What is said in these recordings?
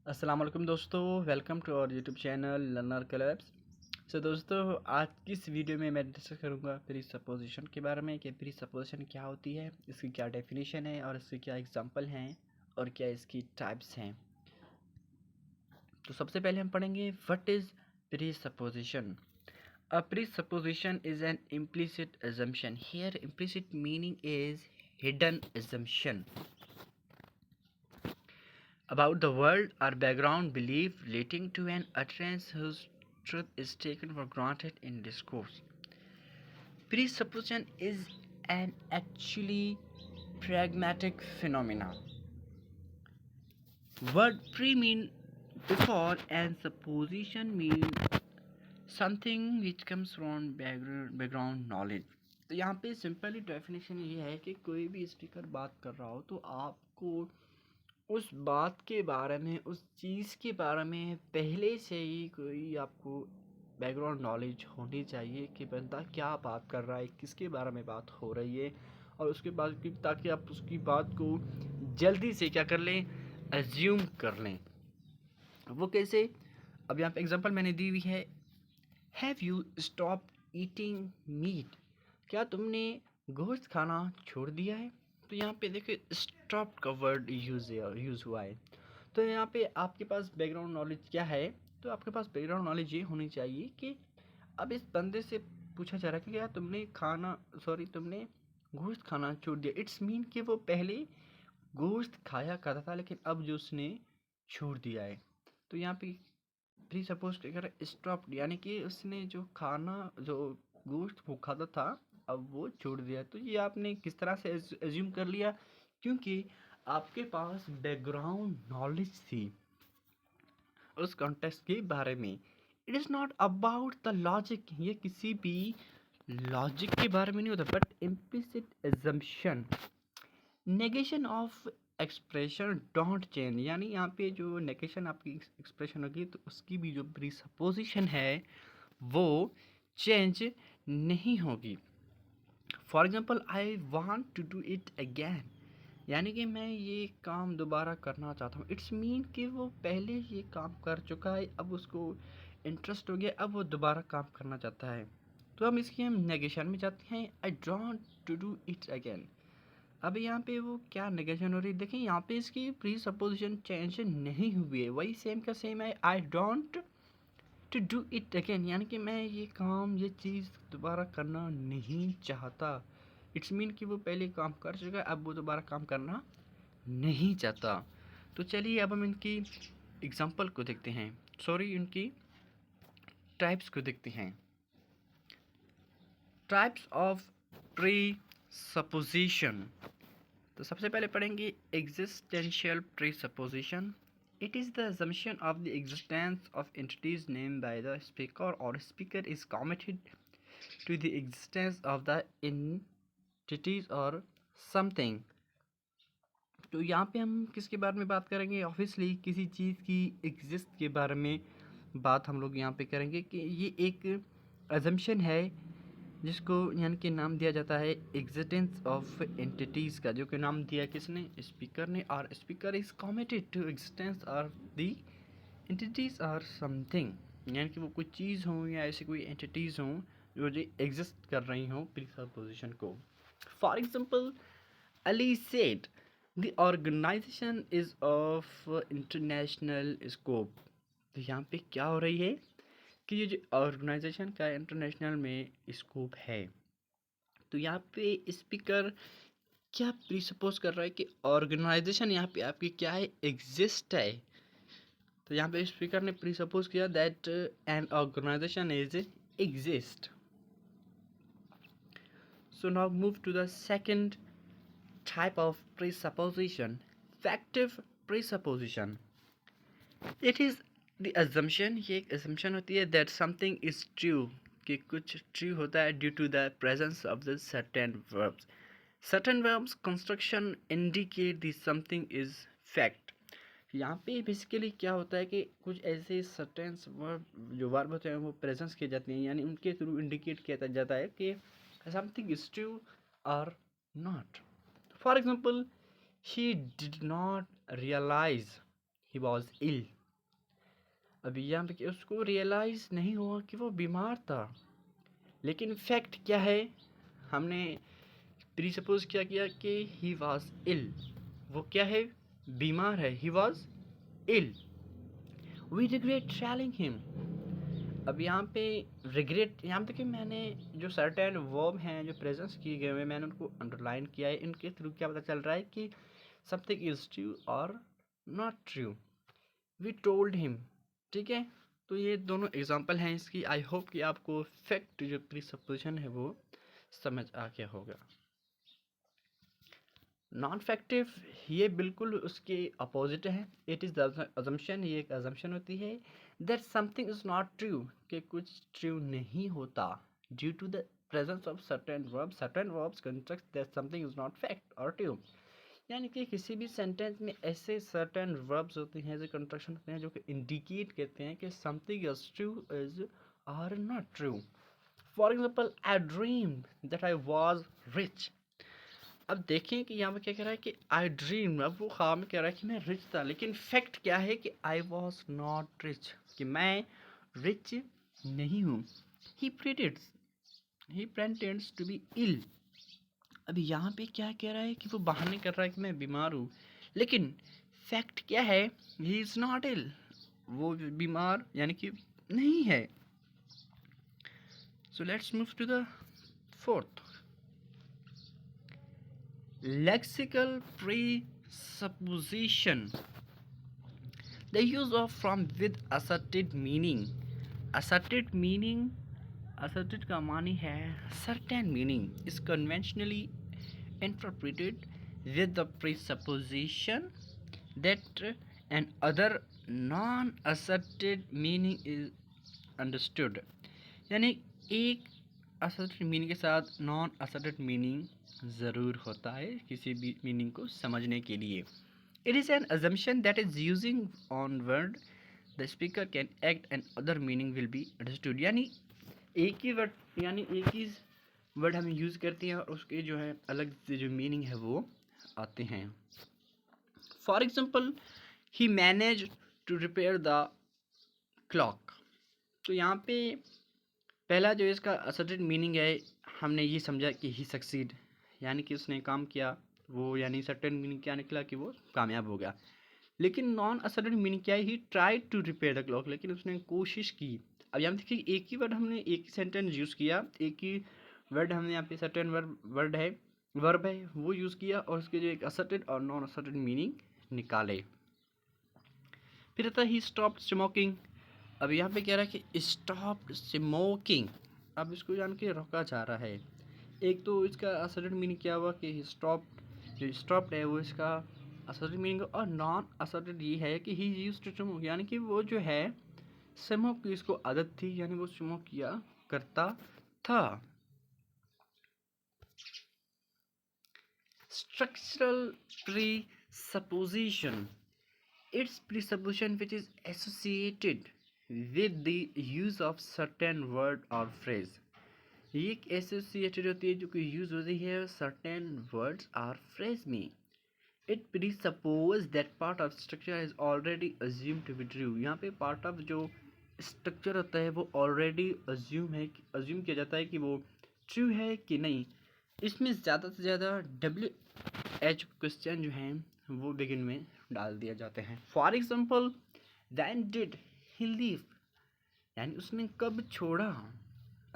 अस्सलाम वालेकुम दोस्तों, welcome to our YouTube channel learner clubs. दोस्तों, आज की इस वीडियो में मैं डिस्कस करूंगा प्री सपोजिशन के बारे में कि प्री सपोजिशन क्या होती है, इसकी क्या डेफिनेशन है और इसके क्या एग्जांपल हैं और क्या इसकी टाइप्स हैं। तो सबसे पहले हम पढ़ेंगे what is pre supposition. A presupposition is an implicit assumption. Here, implicit meaning is hidden assumption about the world or background belief leading to an utterance whose truth is taken for granted in discourse. Presupposition is an actually pragmatic phenomena. Word pre mean before and supposition mean something which comes from background knowledge. तो यहाँ पे simply definition ये है कि कोई भी speaker बात कर रहा हो तो आपको उस बात के बारे में, उस चीज़ के बारे में पहले से ही कोई आपको बैकग्राउंड नॉलेज होनी चाहिए कि बंदा क्या बात कर रहा है, किसके बारे में बात हो रही है, और उसके बाद की ताकि आप उसकी बात को जल्दी से क्या कर लें, एज्यूम कर लें। वो कैसे? अब यहाँ पे एग्जांपल मैंने दी हुई है, have you stopped eating meat? क्या तुमने गोश्त खाना छोड़ दिया है? तो यहाँ पे देखिए स्टॉप का वर्ड यूज़ हुआ है। तो यहाँ पे आपके पास बैकग्राउंड नॉलेज क्या है? तो आपके पास बैकग्राउंड नॉलेज ये होनी चाहिए कि अब इस बंदे से पूछा जा रहा है कि क्या तुमने गोश्त खाना छोड़ दिया। इट्स मीन कि वो पहले गोश्त खाया करता था लेकिन अब जो उसने छोड़ दिया है। तो यहाँ पे प्री सपोज कर स्टॉप यानी कि उसने जो गोश्त वो खाता था अब वो छोड़ दिया। तो ये आपने किस तरह से एज्यूम कर लिया? क्योंकि आपके पास बैकग्राउंड नॉलेज थी उस कॉन्टेक्स्ट के बारे में। It is not about the logic, ये किसी भी लॉजिक के बारे में नहीं होता, but implicit assumption. Negation of expression don't change, यानी यहाँ पे जो नेगेशन आपकी एक्सप्रेशन होगी तो उसकी भी जो प्रीसपोजिशन है वो चेंज नहीं होगी। For example, I want to do it again, यानी कि मैं ये काम दोबारा करना चाहता हूँ। इट्स मीन कि वो पहले ये काम कर चुका है, अब उसको इंटरेस्ट हो गया, अब वो दोबारा काम करना चाहता है। तो हम नेगेशन में जाते हैं, I don't to do it again. अब यहाँ पे वो क्या नेगेशन हो रही है? देखिए यहाँ पे इसकी प्री सपोजिशन चेंज नहीं हुई है, वही सेम का सेम है, I don't to do it again, यानी कि मैं ये चीज़ दोबारा करना नहीं चाहता। इट्स मीन कि वो पहले काम कर चुका है, अब वो दोबारा काम करना नहीं चाहता। तो चलिए अब हम इनकी एग्जांपल को देखते हैं, इनकी टाइप्स को देखते हैं। Types of pre supposition. तो सबसे पहले पढ़ेंगे existential pre supposition. It is the assumption of the existence of entities named by the speaker or speaker is committed to the existence of the entities or something। तो यहाँ पे हम किसके बारे में बात करेंगे? ऑब्वियसली किसी चीज़ की एग्जिस्ट के बारे में बात हम लोग यहाँ पे करेंगे कि ये एक अजम्पशन है जिसको यानी कि नाम दिया जाता है एग्जिस्टेंस ऑफ एंटिटीज़ का, जो कि नाम दिया किसने? स्पीकर ने। और speaker is committed to existence of the entities और समथिंग, यानी कि वो कोई चीज़ हो या ऐसी कोई एंटिटीज़ हों जो एग्जिस्ट कर रही हों प्रीसपोजिशन को। For example, Ali said the organisation is of international scope. तो यहाँ पे क्या हो रही है कि ये जो ऑर्गेनाइजेशन का इंटरनेशनल में स्कोप है। तो यहाँ पे स्पीकर क्या प्रीसपोज कर रहा है कि ऑर्गेनाइजेशन यहाँ पे आपकी क्या है? एग्जिस्ट है। तो यहाँ पे स्पीकर ने प्रीसपोज किया that an organisation is exist. So now move to the second type of presupposition, factive presupposition. It is the assumption, ये एक अजम्पशन होती है दैट समथिंग इज ट्रू, कि कुछ ट्रू होता है due to the presence of the certain verbs. Certain verbs construction indicate the something is fact. यहाँ पे बेसिकली क्या होता है कि कुछ ऐसे सर्टेन वर्ब जो वर्ब होते हैं वो प्रेजेंस किए जाते हैं, यानी उनके थ्रू इंडिकेट किया जाता है कि समथिंग इज ट्रू और not. For example, he did not realise he was ill. अभी यहाँ पे कि उसको रियलाइज़ नहीं हुआ कि वो बीमार था, लेकिन फैक्ट क्या है, हमने प्री सपोज क्या किया कि ही वॉज इल, वो क्या है, बीमार है, he was ill, we regret telling him. अब यहाँ पे रिग्रेट, यहाँ पे कि मैंने जो सर्टेन वर्ब हैं जो प्रेजेंस किए गए हैं मैंने उनको अंडरलाइन किया है, इनके थ्रू क्या पता चल रहा है कि समथिंग इज ट्रू और not true, we told him. ठीक है, तो ये दोनों एग्जांपल हैं इसकी। आई होप कि आपको फैक्ट जो प्री सपोजिशन है वो समझ आ गया होगा। नॉन फैक्टिव ये बिल्कुल उसके अपोजिट है। इट इज़ द अजम्पशन, ये एक अजम्पशन होती है that something is not true, कि कुछ ट्रू नहीं होता due to the presence of certain verbs construct that something is not fact और ट्रू। यानी कि किसी भी सेंटेंस में ऐसे सर्टेन वर्ब्स होते हैं, ऐसे कंस्ट्रक्शन होते हैं जो कि इंडिकेट करते हैं कि something is true is or not true. For example, I dream that I was rich. अब देखें कि यहाँ पे क्या कह रहा है कि आई ड्रीम, अब वो ख्वाब में कह रहा है कि मैं रिच था, लेकिन फैक्ट क्या है कि आई वॉज नॉट रिच, कि मैं रिच नहीं हूँ। He pretends he pretends to be ill. अब यहाँ पे क्या कह रहा है कि वो बहाने कर रहा है कि मैं बीमार हूँ, लेकिन फैक्ट क्या है, ही इज़ नॉट इल, वो बीमार यानी कि नहीं है। So let's move to the fourth, lexical presupposition, the use of from with asserted meaning। asserted meaning, asserted का मानी है certain meaning is conventionally interpreted with the presupposition that an other non-asserted meaning is understood। यानी एक asserted meaning के साथ non asserted meaning ज़रूर होता है किसी भी मीनिंग को समझने के लिए। It is an assumption that is using on word the speaker can act and other meaning will be understood. यानी एक ही वर्ड, यानी एक ही वर्ड हम यूज़ करते हैं और उसके जो है अलग से जो मीनिंग है वो आते हैं। For example, he manage to repair the clock. तो यहाँ पे पहला जो इसका असर्टेड मीनिंग है, हमने ये समझा कि ही सक्सीड, यानी कि उसने काम किया, वो यानी सर्टेन मीनिंग क्या निकला कि वो कामयाब हो गया। लेकिन नॉन असर्टेड मीनिंग क्या है, he try to repair the clock, लेकिन उसने कोशिश की। अब यहाँ देखिए एक ही वर्ड हमने एक ही सेंटेंस यूज़ किया, एक ही वर्ड हमने यहाँ पे सर्टेन वर्ड है वर्ब है वो यूज़ किया और उसके जो एक असर्टेड और नॉन असर्टेड मीनिंग निकाले। फिर आता है ही स्टॉप स्मोकिंग। अब यहाँ पे कह रहा है कि स्टॉप स्मोकिंग, अब इसको जान के रोका जा रहा है। एक तो इसका असर्टेड मीनिंग क्या हुआ कि स्टॉप, जो स्टॉप्ड है वो इसका असर्टेड मीनिंग, और नॉन असर्टेड ये है कि ही यूज्ड टू स्मोक, यानी कि वो जो है स्मोक की इसको आदत थी, यानी वो स्मोक किया करता था। Structural presupposition, its presupposition which is associated with the use of certain word or phrase। ये एक एसोसिएटेड होती है जो कि यूज होती है सर्टेन वर्ड्स और फ्रेज में। It presuppose that part of structure is already assume to be true. यहाँ पे पार्ट ऑफ जो स्ट्रक्चर होता है वो ऑलरेडी अज्यूम किया जाता है कि वो ट्रू है कि नहीं। इसमें ज़्यादा से ज़्यादा WH क्वेश्चन जो हैं वो बिगिन में डाल दिया जाते हैं। For example, then did he leave, यानी उसने कब छोड़ा।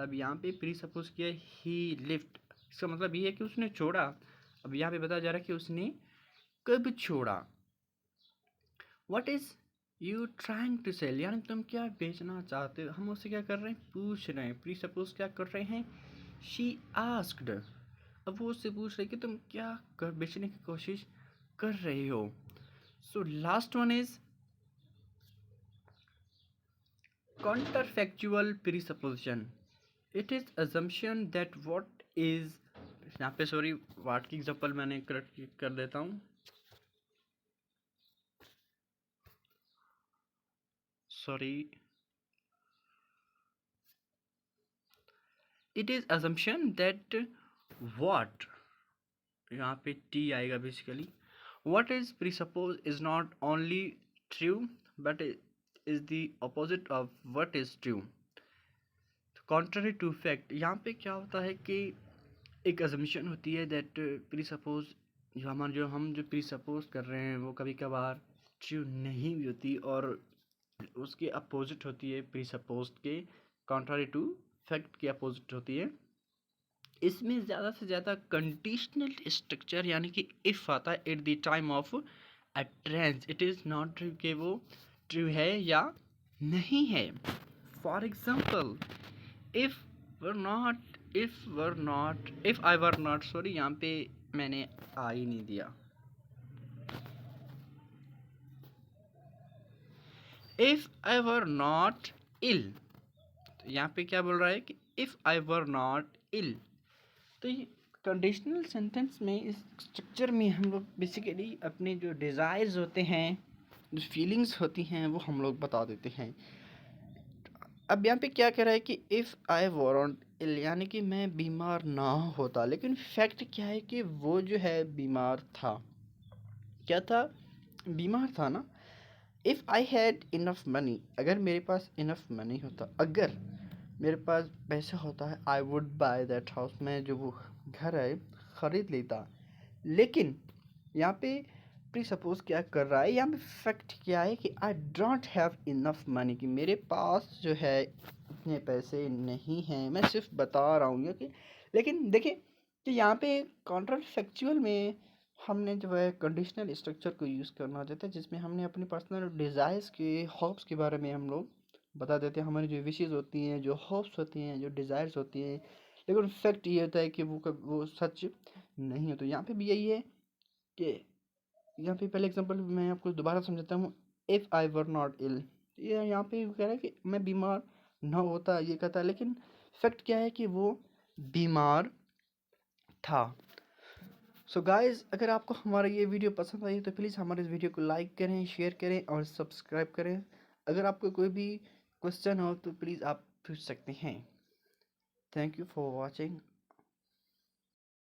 अब यहाँ पे प्री सपोज किया ही लिफ्ट, इसका मतलब ये है कि उसने छोड़ा। अब यहाँ पे बताया जा रहा है कि उसने कब छोड़ा। What is you trying to sell, यानी तुम क्या बेचना चाहते हो। हम उससे क्या कर रहे हैं, पूछ रहे हैं। प्री सपोज क्या कर रहे हैं, शी आस्क्ड, अब वो उससे पूछ रहे कि तुम क्या बेचने की कोशिश कर रहे हो। So last one is counterfactual presupposition, it is assumption that what is, यहाँ पे सॉरी वाट की एग्जांपल मैंने करेक्ट कर देता हूँ, sorry, it is assumption that what, यहाँ पे टी आएगा basically, what is presuppose is not only true but is the opposite of what is true. Contrary to fact, यहाँ पे क्या होता है कि एक अजम्पशन होती है दैट प्री सपोज, जो प्री सपोज कर रहे हैं वो कभी कभार ट्रू नहीं भी होती, और उसके अपोजिट होती है प्री सपोज के, कॉन्ट्ररी टू फैक्ट के अपोजिट होती है। इसमें ज़्यादा से ज़्यादा कंडीशनल स्ट्रक्चर यानी कि इफ़ आता है at the time of utterance. It is not true कि वो ट्रू है या नहीं है। For example, if I were not, sorry यहाँ पे मैंने आई नहीं दिया। इफ़ आई वर नॉट इल, तो यहाँ पे क्या बोल रहा है कि इफ़ आई वर नॉट इल। तो ये कंडीशनल सेंटेंस में, इस स्ट्रक्चर में हम लोग बेसिकली अपने जो डिज़ायर्स होते हैं, जो फीलिंग्स होती हैं, वो हम लोग बता देते हैं। अब यहाँ पे क्या कह रहा है कि इफ़ आई वॉरंट इल, यानी कि मैं बीमार ना होता, लेकिन फैक्ट क्या है कि वो जो है बीमार था। क्या था? बीमार था ना। If I had enough money, अगर मेरे पास इनफ मनी होता, अगर मेरे पास पैसा होता है, I would by that house, मैं जो वो घर है ख़रीद लेता। लेकिन यहाँ पे प्री सपोज क्या कर रहा है, यहाँ पे फैक्ट क्या है कि I don't have enough money, कि मेरे पास जो है इतने पैसे नहीं हैं। मैं सिर्फ बता रहा हूँ कि, लेकिन देखिए कि यहाँ पे काउंटर फैक्चुअल में हमने जो है कंडीशनल स्ट्रक्चर को यूज़ करना चाहते हैं, जिसमें हमने अपनी पर्सनल डिज़ायर्स के, होप्स के बारे में हम लोग बता देते हैं। हमारी जो विशेज़ होती हैं, जो होप्स होती हैं, जो डिज़ायर्स होती हैं, लेकिन फैक्ट ये होता है कि वो सच नहीं हो। तो यहाँ पे भी यही है कि यहाँ पे पहले एग्जांपल मैं आपको दोबारा समझाता हूँ। इफ़ आई वर नॉट इल, ये यहाँ पे कह रहा है कि मैं बीमार ना होता, ये कहता है, लेकिन फैक्ट क्या है कि वो बीमार था। सो गाइस, अगर आपको हमारा ये वीडियो पसंद आई तो प्लीज़ हमारे इस वीडियो को लाइक करें, शेयर करें और सब्सक्राइब करें। अगर आपको कोई भी क्वेश्चन हो तो प्लीज़ आप पूछ सकते हैं। Thank you for watching.